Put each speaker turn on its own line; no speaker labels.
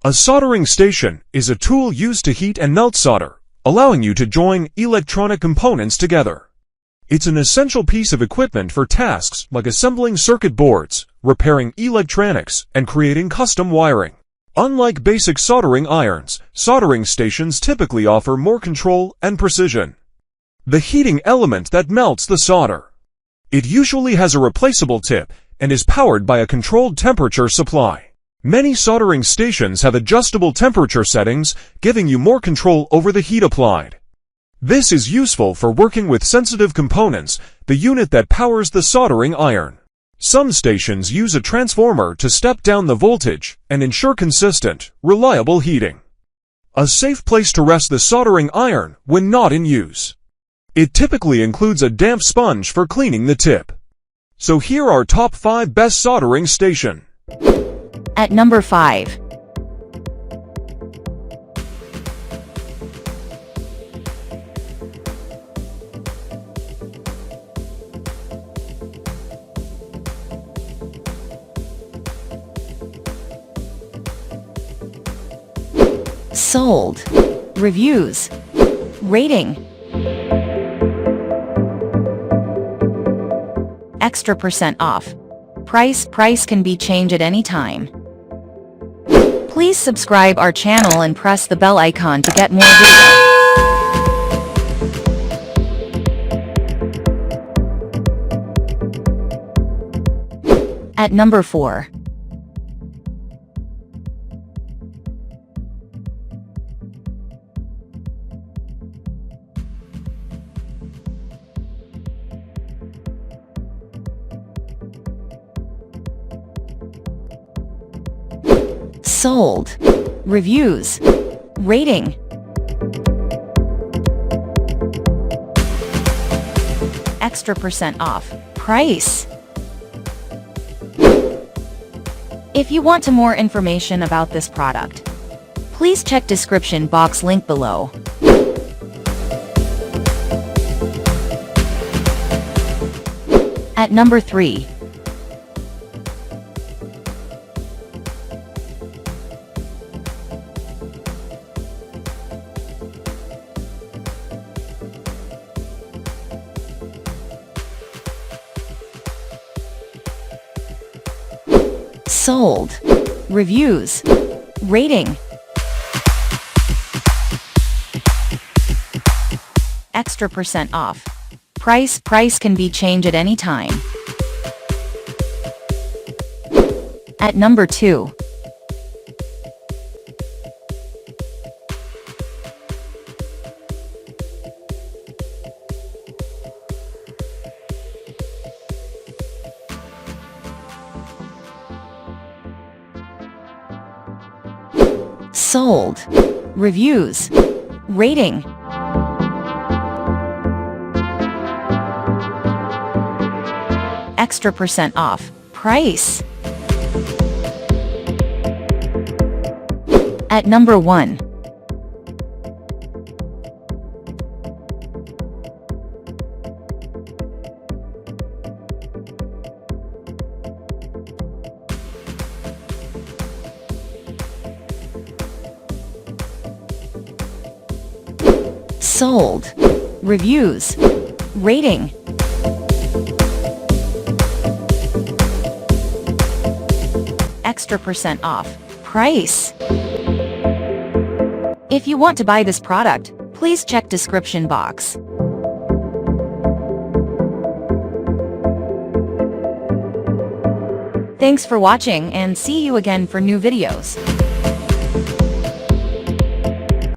A soldering station is a tool used to heat and melt solder, allowing you to join electronic components together. It's an essential piece of equipment for tasks like assembling circuit boards, repairing electronics, and creating custom wiring. Unlike basic soldering irons, soldering stations typically offer more control and precision. The heating element that melts the solder. It usually has a replaceable tip and is powered by a controlled temperature supply. Many soldering stations have adjustable temperature settings, giving you more control over the heat applied. This is useful for working with sensitive components, the unit that powers the soldering iron. Some stations use a transformer to step down the voltage and ensure consistent, reliable heating. A safe place to rest the soldering iron when not in use. It typically includes a damp sponge for cleaning the tip. So here are top 5 best soldering station.
At number 5. Sold. Reviews. Rating. Extra % off. Price can be changed at any time. Please subscribe our channel and press the bell icon to get more videos. At number 4. Sold. Reviews. Rating. Extra % off. Price. If you want more information about this product, please check description box link below. At number 3. Sold. Reviews. Rating. Extra % off. Price can be changed at any time. At number 2. Sold. Reviews. Rating. Extra % off. Price. At number 1. Sold. Reviews. Rating. Extra % off. Price. If you want to buy this product, please check description box. Thanks for watching and see you again for new videos.